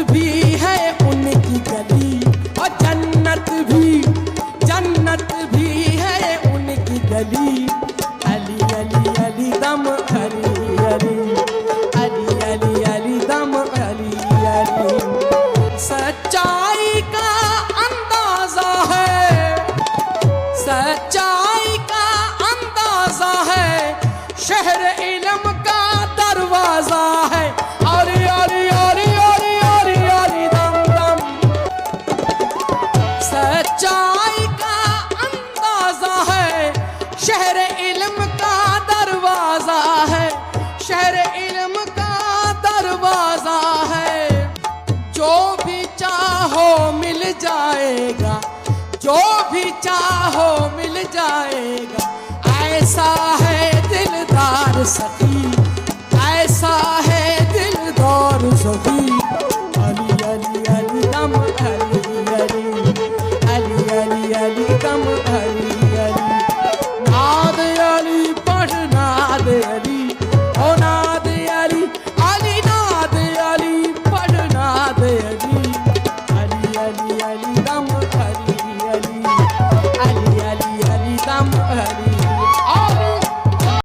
भी है उनकी गली, और जन्नत भी है उनकी गली। अली अली अली दम अली अली, अली अली अली दम अली अली। सच्चाई का अंदाजा है, सच्चाई का अंदाजा है, शहर इल्म का दरवाजा है। अली अली अली अली अली अली दम दम। सच्चाई का अंदाजा है, शहर इल्म का दरवाजा है, शहर इल्म का दरवाजा है। जो भी चाहो मिल जाएगा, जो भी चाहो मिल जाएगा। ऐसा है दिलदार सखी, ऐसा है दिलदार सखी। अली अली अली दम अली अली, अली अली अली दम अली अली। नाद अली पढ़ नाद अली, ओ नाद अली, अली नाद अली पढ़ नाद अली। अली अली अली दम